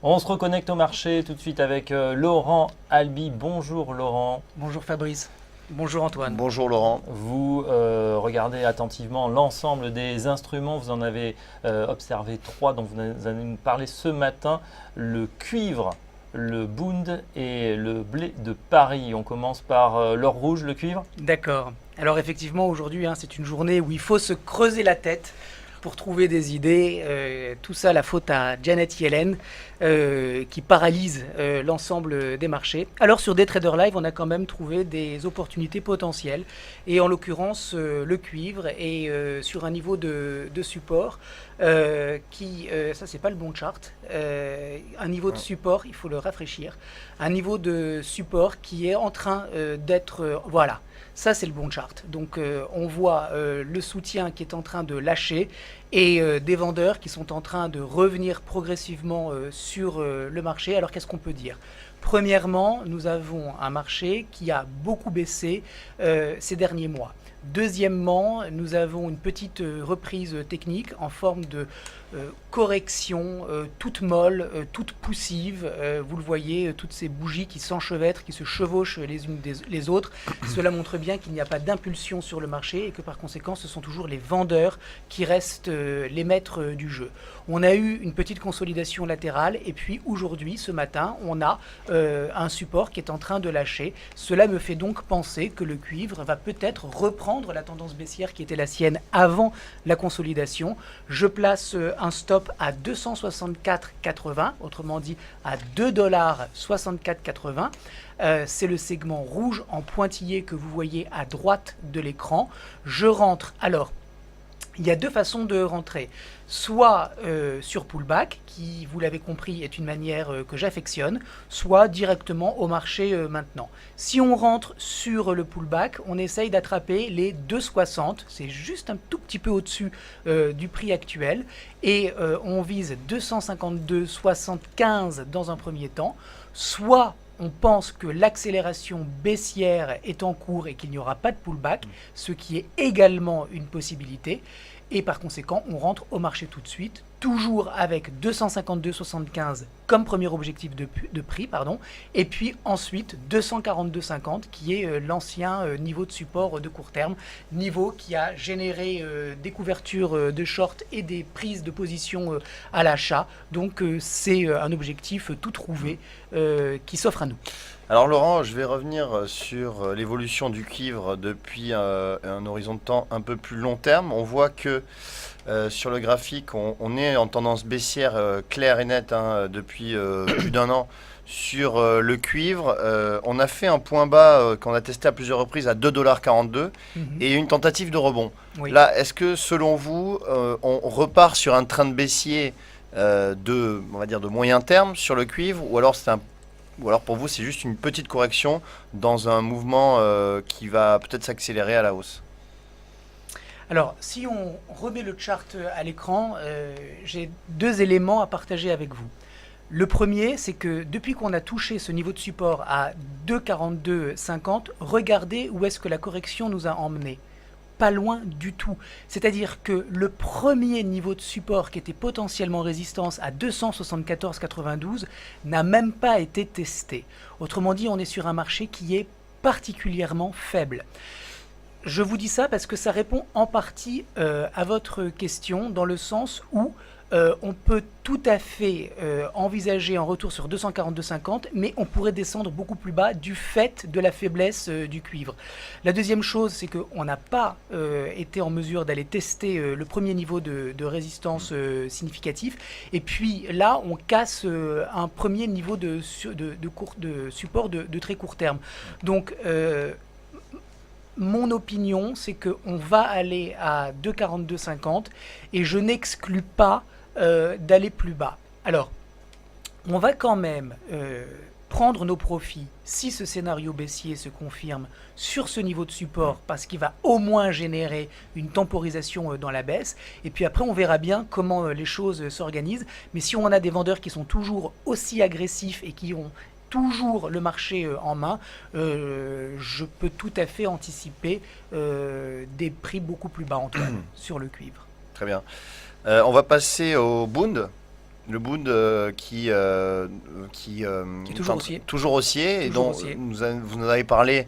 On se reconnecte au marché tout de suite avec Laurent Albi. Bonjour Laurent. Bonjour Fabrice, bonjour Antoine. Bonjour Laurent. Vous regardez attentivement l'ensemble des instruments. Vous en avez observé trois dont vous allez nous parler ce matin. Le cuivre, le Bund et le blé de Paris. On commence par l'or rouge, le cuivre. D'accord. Alors effectivement aujourd'hui c'est une journée où il faut se creuser la tête pour trouver des idées. Tout ça la faute à Janet Yellen qui paralyse l'ensemble des marchés. Alors sur Daytrader Live on a quand même trouvé des opportunités potentielles et en l'occurrence le cuivre est sur un niveau de support ça c'est pas le bon chart, un niveau de support, il faut le rafraîchir, un niveau de support qui est en train d'être, voilà, ça c'est le bon chart. Donc on voit le soutien qui est en train de lâcher et des vendeurs qui sont en train de revenir progressivement sur le marché. Alors qu'est-ce qu'on peut dire ? Premièrement, nous avons un marché qui a beaucoup baissé ces derniers mois. Deuxièmement, nous avons une petite reprise technique en forme de correction toute molle, toute poussive. Vous le voyez, toutes ces bougies qui s'enchevêtrent, qui se chevauchent les unes les autres. Cela montre bien qu'il n'y a pas d'impulsion sur le marché et que par conséquent, ce sont toujours les vendeurs qui restent les maîtres du jeu. On a eu une petite consolidation latérale et puis aujourd'hui, ce matin, on a un support qui est en train de lâcher. Cela me fait donc penser que le cuivre va peut-être reprendre la tendance baissière qui était la sienne avant la consolidation. Je place un stop à 264,80, autrement dit à 2,64,80 $. C'est le segment rouge en pointillé que vous voyez à droite de l'écran. Je rentre. Alors, il y a deux façons de rentrer. Soit sur pullback, qui, vous l'avez compris, est une manière que j'affectionne, soit directement au marché maintenant. Si on rentre sur le pullback, on essaye d'attraper les 2,60, c'est juste un tout petit peu au-dessus du prix actuel, et on vise 252,75 dans un premier temps. Soit on pense que l'accélération baissière est en cours et qu'il n'y aura pas de pullback, ce qui est également une possibilité. Et par conséquent, on rentre au marché tout de suite, toujours avec 252,75 comme premier objectif de prix, et puis ensuite 242,50 qui est l'ancien niveau de support de court terme, niveau qui a généré des couvertures de short et des prises de position à l'achat. Donc c'est un objectif tout trouvé qui s'offre à nous. Alors Laurent, je vais revenir sur l'évolution du cuivre depuis un horizon de temps un peu plus long terme. On voit que sur le graphique, on est en tendance baissière claire et nette depuis plus d'un an sur le cuivre. On a fait un point bas qu'on a testé à plusieurs reprises à 2,42 $ et une tentative de rebond. Oui. Là, est-ce que selon vous, on repart sur un train de baissier on va dire de moyen terme sur le cuivre, ou alors pour vous, c'est juste une petite correction dans un mouvement qui va peut-être s'accélérer à la hausse? Alors, si on remet le chart à l'écran, j'ai deux éléments à partager avec vous. Le premier, c'est que depuis qu'on a touché ce niveau de support à 2,42,50, regardez où est-ce que la correction nous a emmenés. Pas loin du tout. C'est-à-dire que le premier niveau de support qui était potentiellement résistance à 274,92 n'a même pas été testé. Autrement dit, on est sur un marché qui est particulièrement faible. Je vous dis ça parce que ça répond en partie à votre question, dans le sens où on peut tout à fait envisager un retour sur 242,50, mais on pourrait descendre beaucoup plus bas du fait de la faiblesse du cuivre. La deuxième chose, c'est qu'on n'a pas été en mesure d'aller tester le premier niveau de résistance significatif. Et puis là, on casse un premier niveau de support de très court terme. Donc, mon opinion, c'est qu'on va aller à 2,42,50 et je n'exclus pas d'aller plus bas. Alors, on va quand même prendre nos profits si ce scénario baissier se confirme sur ce niveau de support, parce qu'il va au moins générer une temporisation dans la baisse. Et puis après, on verra bien comment les choses s'organisent. Mais si on a des vendeurs qui sont toujours aussi agressifs et qui ont toujours le marché en main, je peux tout à fait anticiper des prix beaucoup plus bas, Antoine, sur le cuivre. Très bien. On va passer au Bund. Le Bund qui Qui est toujours haussier. toujours haussier, et Toujours dont haussier. vous en avez parlé,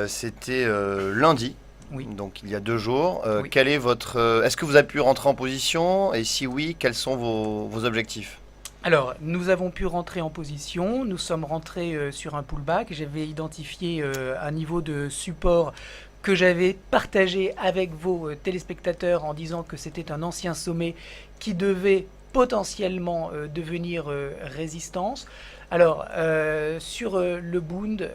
c'était lundi. Oui. Donc il y a 2 jours. Oui. Quel est votre, est-ce que vous avez pu rentrer en position? Et si oui, quels sont vos objectifs? Alors, nous avons pu rentrer en position, nous sommes rentrés sur un pullback. J'avais identifié un niveau de support que j'avais partagé avec vos téléspectateurs en disant que c'était un ancien sommet qui devait potentiellement devenir résistance. Alors, sur le Bund,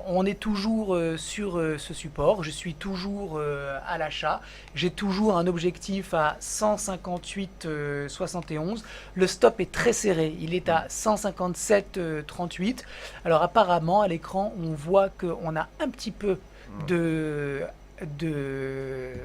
on est toujours sur ce support. Je suis toujours à l'achat. J'ai toujours un objectif à 158,71. Le stop est très serré. Il est à 157,38. Alors, apparemment, à l'écran, on voit qu'on a un petit peu de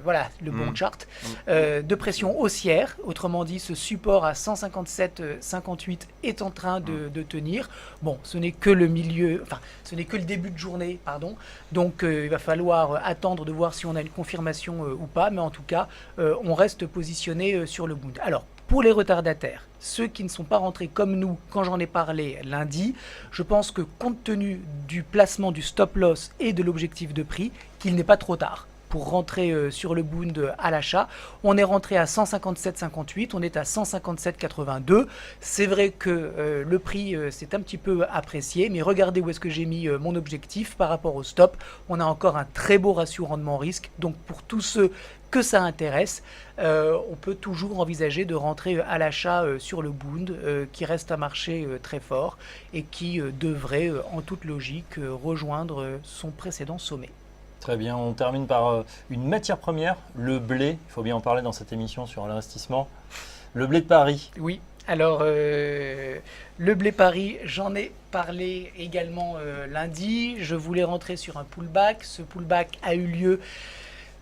voilà le bon chart de pression haussière, autrement dit ce support à 157,58 est en train de tenir. Bon, ce n'est que le milieu, enfin ce n'est que le début de journée, pardon, donc il va falloir attendre de voir si on a une confirmation ou pas, mais en tout cas on reste positionné sur le Bund. Alors pour les retardataires, ceux qui ne sont pas rentrés comme nous quand j'en ai parlé lundi, je pense que compte tenu du placement du stop loss et de l'objectif de prix, qu'il n'est pas trop tard pour rentrer sur le Bund à l'achat. On est rentré à 157,58, on est à 157,82. C'est vrai que le prix s'est un petit peu apprécié, mais regardez où est-ce que j'ai mis mon objectif par rapport au stop. On a encore un très beau ratio rendement-risque, donc pour tous ceux que ça intéresse, on peut toujours envisager de rentrer à l'achat sur le Bund, qui reste un marché très fort et qui devrait, en toute logique, rejoindre son précédent sommet. Très bien, on termine par une matière première, le blé. Il faut bien en parler dans cette émission sur l'investissement. Le blé de Paris. Oui, alors le blé Paris, j'en ai parlé également lundi. Je voulais rentrer sur un pullback. Ce pullback a eu lieu,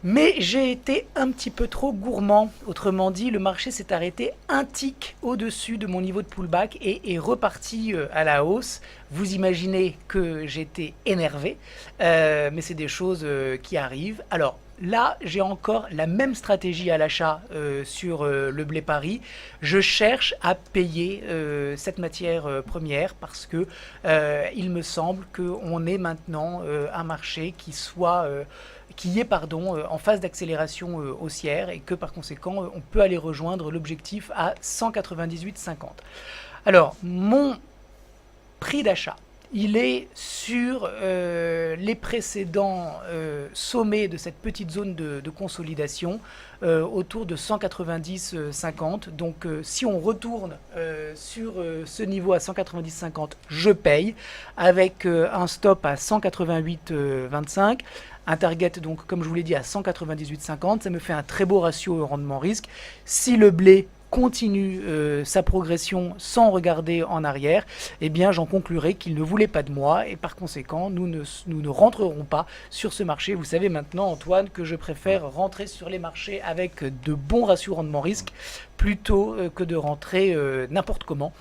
mais j'ai été un petit peu trop gourmand. Autrement dit, le marché s'est arrêté un tic au-dessus de mon niveau de pullback et est reparti à la hausse. Vous imaginez que j'étais énervé, mais c'est des choses qui arrivent. Alors là, j'ai encore la même stratégie à l'achat sur le blé Paris. Je cherche à payer cette matière première parce que il me semble qu'on est maintenant un marché qui est en phase d'accélération haussière et que par conséquent, on peut aller rejoindre l'objectif à 198,50. Alors, mon prix d'achat, il est sur les précédents sommets de cette petite zone de consolidation autour de 190,50. Donc si on retourne sur ce niveau à 190,50, je paye avec un stop à 188,25. Un target, donc, comme je vous l'ai dit, à 198,50. Ça me fait un très beau ratio rendement-risque. Si le blé continue sa progression sans regarder en arrière, eh bien j'en conclurai qu'il ne voulait pas de moi et par conséquent nous ne rentrerons pas sur ce marché. Vous savez maintenant, Antoine, que je préfère rentrer sur les marchés avec de bons ratios rendement-risque plutôt que de rentrer n'importe comment.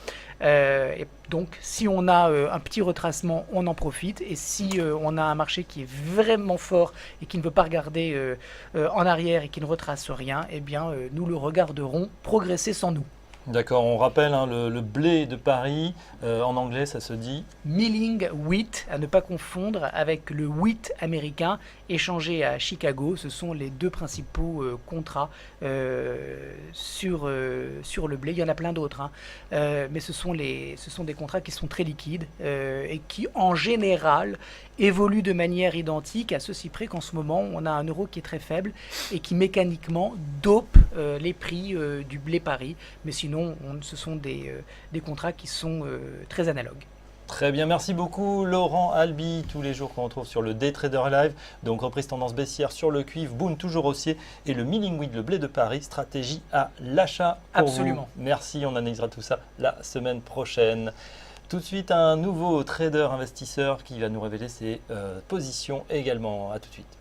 Et donc si on a un petit retracement, on en profite, et si on a un marché qui est vraiment fort et qui ne veut pas regarder en arrière et qui ne retrace rien, eh bien nous le regarderons progresser sans nous. D'accord, on rappelle le blé de Paris, en anglais ça se dit Milling Wheat, à ne pas confondre avec le wheat américain échangé à Chicago. Ce sont les deux principaux contrats sur le blé. Il y en a plein d'autres, hein. Mais ce sont des contrats qui sont très liquides et qui en général évoluent de manière identique, à ceci près qu'en ce moment on a un euro qui est très faible et qui mécaniquement dope les prix du blé Paris. Mais sinon ce sont des contrats qui sont très analogues. Très bien, merci beaucoup Laurent Albi, tous les jours qu'on retrouve sur le Day Trader Live. Donc reprise tendance baissière sur le cuivre, Bund toujours haussier, et le Milling Wheat, le blé de Paris, stratégie à l'achat pour Absolument. vous. Merci, on analysera tout ça la semaine prochaine. Tout de suite, un nouveau trader investisseur qui va nous révéler ses positions également. À tout de suite.